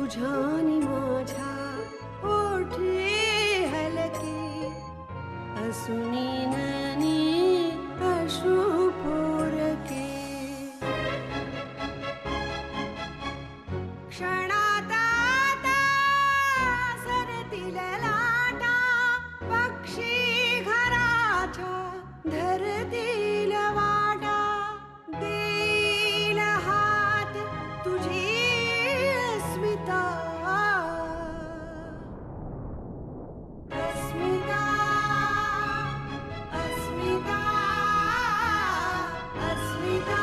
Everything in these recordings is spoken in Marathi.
तुझ्यानी माझ्या ओठी हलके असुनी ननी अश्रू पोरके क्षणात आता सरतील लाटा पक्षी घराच्या धरतील वाटा देईल हात तुझी अस्मिता अस्मिता अस्मिता अस्मिता.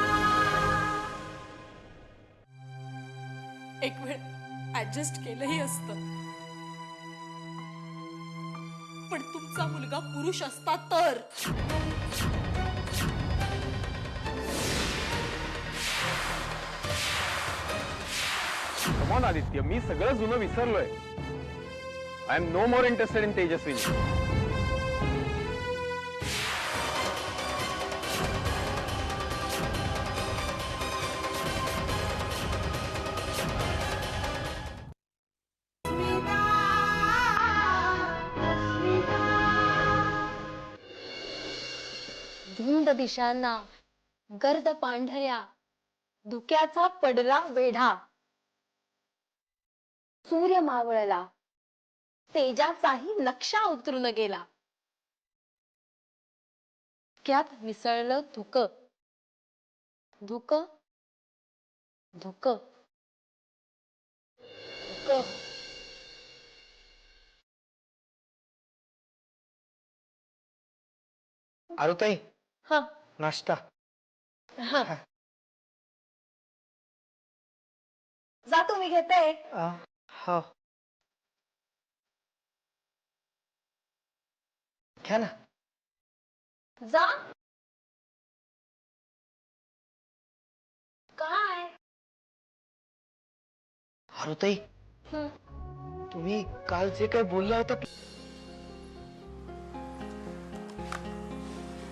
एक वेळ ऍडजस्ट केलंही असतं, पण तुमचा मुलगा पुरुष असता तर. कमॉन आदित्य, मी सगळं जुनं विसरलोय. I am no more interested in Tejaswini. धुंद दिशांना गर्द पांढऱ्या धुक्याचा पडला वेढा. सूर्य मावळला, तेजाचाही नक्षा उतरून गेला. धुक्यात मिसळलं धुक धुक धुक धुक. आरुताई, हा नाश्ता. हा जा, तुम्ही घेते. हो, घ्या ना. जा. काय? आरुताई, तुम्ही काल जे काही बोलला होता.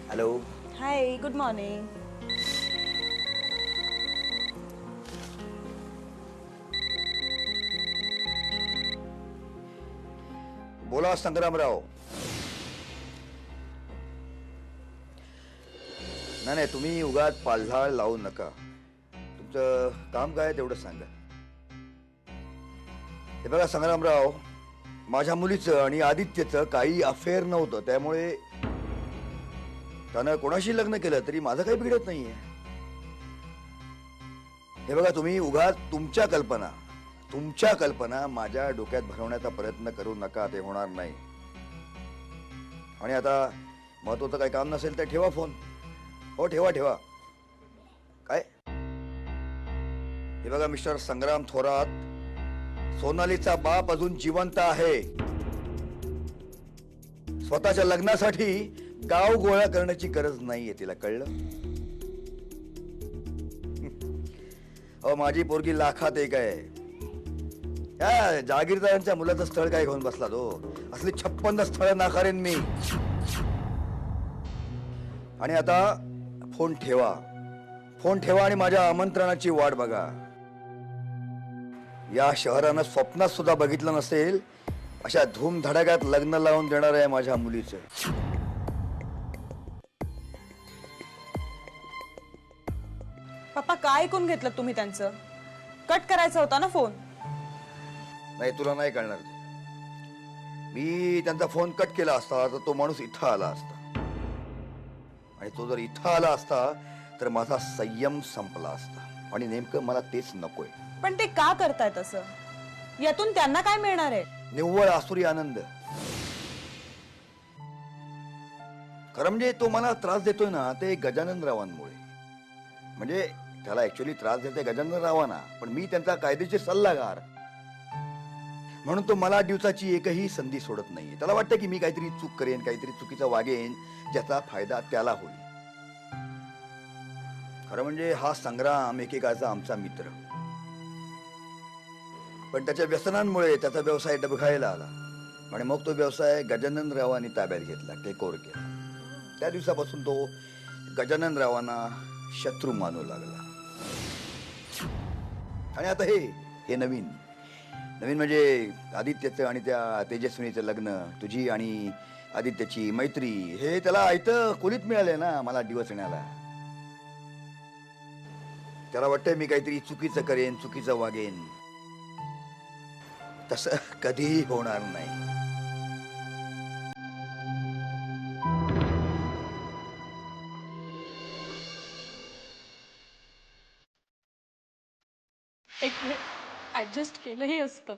हॅलो. हाय, गुड मॉर्निंग. बोला संग्रामराव. नाही, तुम्ही उगाच पालझाळ लावू नका. तुमचं काम काय तेवढं सांगा. हे बघा संग्रामराव, माझ्या मुलीचं आणि आदित्यचं काही अफेअर नव्हतं, त्यामुळे त्यानं कोणाशी लग्न केलं तरी माझं काही बिघडत नाहीये. हे बघा, तुम्ही उगाच तुमच्या कल्पना माझ्या डोक्यात भरवण्याचा प्रयत्न करू नका. ते होणार नाही. आणि आता महत्वाचं काही काम नसेल तर ठेवा फोन. हो, ठेवा. काय? हे बघा मिस्टर संग्राम थोरात, सोनालीचा बाप अजून जिवंत आहे. स्वतःच्या लग्नासाठी गाव गोळा करण्याची गरज नाहीये. तिला कळलं? माझी पोरगी लाखात एक आहे. या जागीरदारांच्या मुलाचं स्थळ काय घेऊन बसला तो? असली 56 स्थळ नाकारेन मी. आणि आता फोन ठेवा आणि माझ्या आमंत्रणाची वाट बघा. या शहरानं स्वप्नात सुद्धा बघितलं नसेल अशा धूमधडाक्यात लग्न लावून देणार आहे माझ्या मुलीचं. पप्पा, काय ऐकून घेतलं तुम्ही त्यांचं? कट करायचा होता ना फोन. नाही, तुला नाही कळणार. मी त्यांचा फोन कट केला असता तर तो माणूस इथं आला असता, आणि तो जर इथं आला असता तर माझा संयम संपला असता. आणि नेमकं मला तेच नकोय. पण ते का करतायत असं? यातून त्यांना काय मिळणार आहे? निव्वळ आसुरी आनंद. खरं म्हणजे तो मला त्रास देतोय ना, ते गजानन रावांमुळे. म्हणजे त्याला ऍक्च्युअली त्रास देते गजानन रावांना, पण मी त्यांचा कायदेशीर सल्लागार म्हणून तो मला दिवसाची एकही संधी सोडत नाहीये. त्याला वाटतं की मी काहीतरी चूक करेन, काहीतरी चुकीचं वागेन, ज्याचा फायदा त्याला होईल. खरं म्हणजे हा संग्राम एकेकाळचा आमचा मित्र, पण त्याच्या व्यसनांमुळे त्याचा व्यवसाय डबघायला आला आणि मग तो व्यवसाय गजानन रावांनी ताब्यात घेतला, टेकओव्हर केला. त्या दिवसापासून तो गजानन रावांना शत्रू मानू लागला. आणि आता हे नवीन नवीन म्हणजे आदित्यचं आणि त्या तेजस्विनीचं लग्न, तुझी आणि आदित्यची मैत्री, हे त्याला इथं खोलीत मिळालंय ना मला दिवस येण्याला. त्याला वाटतंय मी काहीतरी चुकीचं करेन, चुकीचं वागेन. तसं कधीही होणार नाही. एक वेळ ऍडजस्ट केलंही असतं,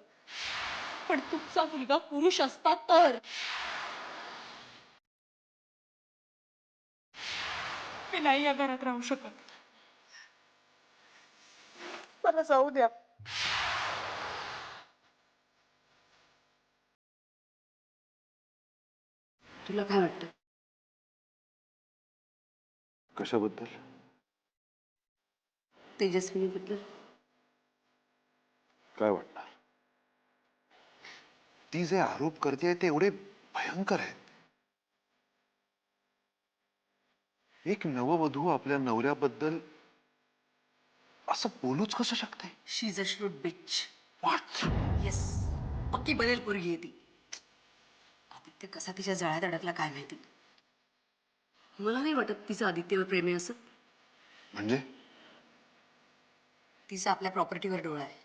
पण तुमचा मुलगा पुरुष असता तर. मी नाही या घरात राहू शकत. मला जाऊ द्या. तुला काय वाटतं? कशाबद्दल? तेजस्विनीबद्दल? काय वाटणार? ती जे आरोप करते ते एवढे भयंकर आहेत. एक नववधू आपल्या नवऱ्याबद्दल असं बोलूच कसं शकते? She is a shrewd bitch. What? Yes, पक्की बनेल पोरगी आहे ती. आदित्य कसा तिच्या जाळ्यात अडकला काय माहिती. मला नाही वाटत तिचं आदित्यवर प्रेम आहे असं. म्हणजे तिचा आपल्या प्रॉपर्टीवर डोळा आहे.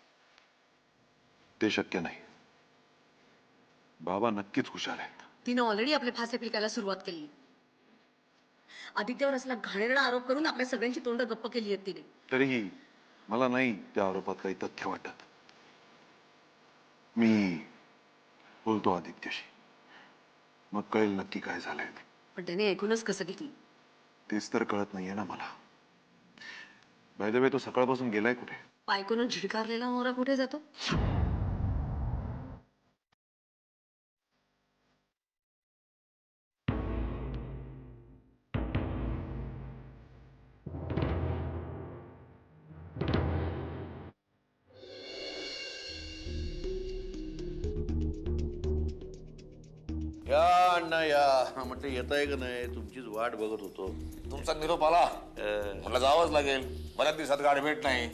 ते शक्य नाही. बाबा नक्कीच हुशार आहेत. तिनं ऑलरेडी आपले फासे फेकायला सुरुवात केली. आदित्यवर असला घाणेरडा आरोप करून आपल्या सगळ्यांची तोंड गप्प केली आहेत तिने. तरीही मला नाही त्या आरोपात काही तथ्य वाटत. मी बोलतो आदित्यशी, मग कळेल नक्की काय झालंय. पण त्याने ऐकूनच कसं घेतली? तेच तर कळत नाहीये ना मला. बाय द वे, तो सकाळपासून गेलाय कुठे? बायकोनं झिडकारलेला नवरा कुठे जातो? या अण्णा या. म्हटलं येत आहे का नाही, तुमचीच वाट बघत होतो. तुमचा निरोप आला, मला जावंच लागेल. बऱ्याच दिवसात गाडी भेट नाही.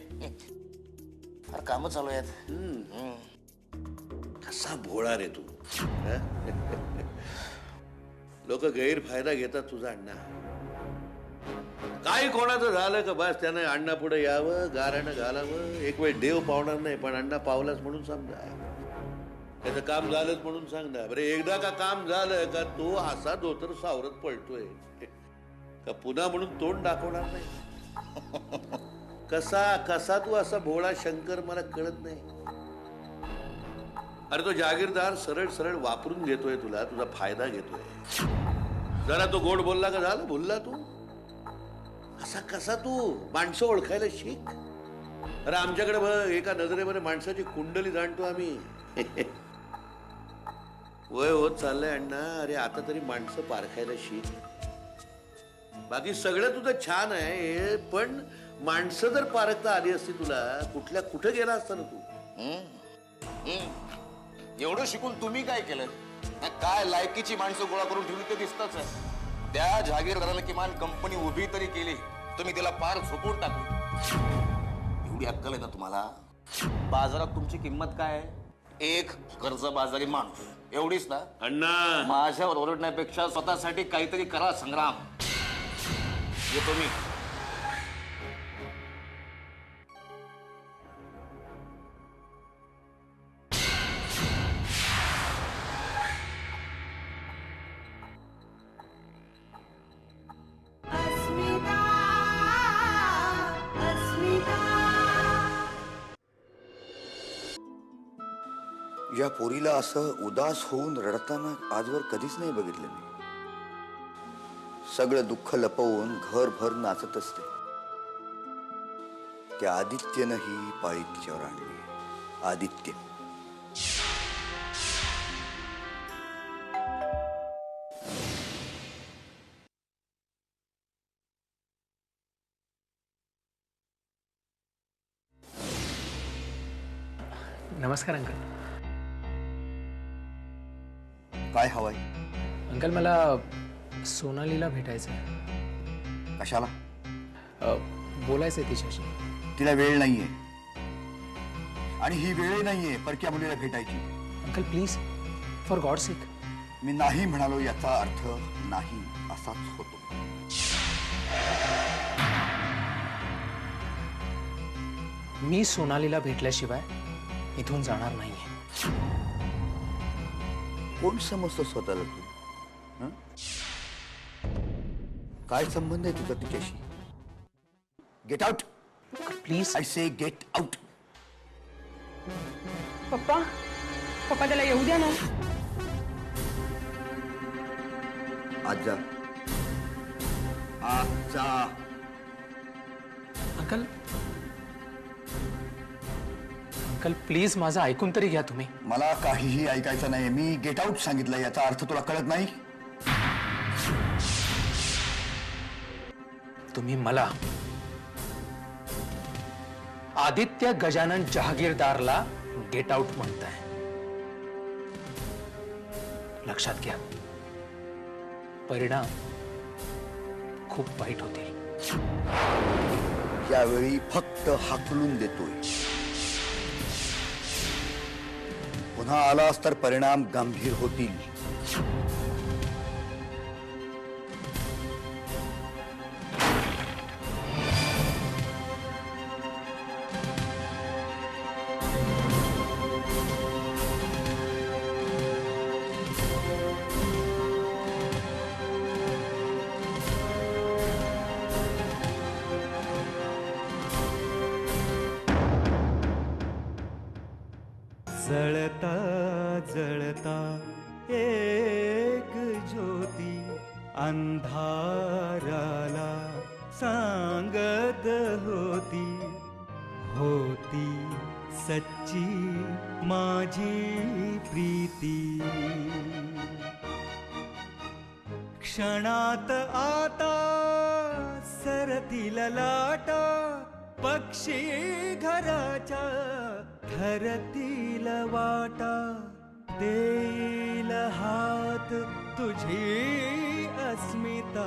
फार कामं चालू आहेत. कसा भोळा रे तू. लोक गैरफायदा घेतात तुझा अण्णा. काही कोणाचं झालं का बस त्यानं अण्णा पुढे यावं, गाऱ्यानं घालावं. एक वेळ देव पावणार नाही, पण अण्णा पावलाच म्हणून समजा. त्याचं काम झालंच म्हणून सांगणार. बरे एकदा का काम झालं का तो असा धोतर सावरत पळतोय का पुन्हा म्हणून तोंड दाखवणार नाही. कसा कसा तू असा भोळा शंकर मला कळत नाही. अरे तो जागीरदार सरळ सरळ वापरून घेतोय तुला, तुझा फायदा घेतोय. जरा तो गोड बोलला का झालं भुलला तू. असा कसा तू माणसं ओळखायला शिक. अरे आमच्याकडे बघ, एका नजरेमध्ये माणसाची कुंडली जाणतो आम्ही. वय होत चाललंय अण्णा. अरे आता तरी माणसं पारखायला शिक. बाकी सगळं तुझं छान आहे, पण माणसं जर पारखता आली असती तुला, कुठल्या कुठं गेला असता ना तू. एवढं शिकून तुम्ही काय केलं? काय लायकीची माणसं गोळा करून ठेवली ते दिसतच आहे. त्या जहागीरदाराने किमान कंपनी उभी तरी केली, तुम्ही तिला पार झोपून टाकली. एवढी अक्कल आहे ना तुम्हाला? बाजारात तुमची किंमत काय आहे? एक कर्जबाजारी माणूस, एवढीच ना? अण्णा माझ्यावर ओरडण्यापेक्षा स्वतःसाठी काहीतरी करा संग्राम. येतो मी. अस्मिता अस्मिता. या पोरीला असं उदास होऊन रडताना आजवर कधीच नाही बघितलं मी. सगळं दुःख लपवून घरभर नाचत असते. त्या आदित्यनं ही पाळी तिच्यावर आणली. आदित्य नमस्कार अंकल. काय हवंय? अंकल मला सोनालीला भेटायचं आहे. कशाला? बोलायचं आहे तिच्याशी. तिला वेळ नाहीये. आणि ही वेळ नाहीये परक्या मुलीला भेटायची. Uncle please, for God sake. मी नाही म्हणालो याचा अर्थ नाही असाच होतो. मी सोनालीला भेटल्याशिवाय इथून जाणार नाहीये. कोण समजतो स्वतःला तू? हं? काय संबंध आहे तुझा तिच्याशी? Get out please. I say get out. पप्पा पप्पा त्याला येऊ द्या ना. आज जा. आज जा. अंकल अंकल प्लीज माझं ऐकून तरी घ्या तुम्ही. मला काहीही ऐकायचं नाही. मी गेट आउट सांगितलं. याचा अर्थ तुला कळत नाही? तुम्ही मला आदित्य गजानन जहागीरदारला गेट आउट म्हणताय. लक्षात घ्या, परिणाम खूप वाईट होतील. यावेळी फक्त हाकलून देतोय. पुन्हा आलास तर परिणाम गंभीर होतील. जळता जळता एक ज्योती अंधाराला सांगत होती, होती सच्ची माझी प्रीती. क्षणात आता सरतील लाटा, पक्षी घराच्या ठरतील वाटा. देईल हात तुझी अस्मिता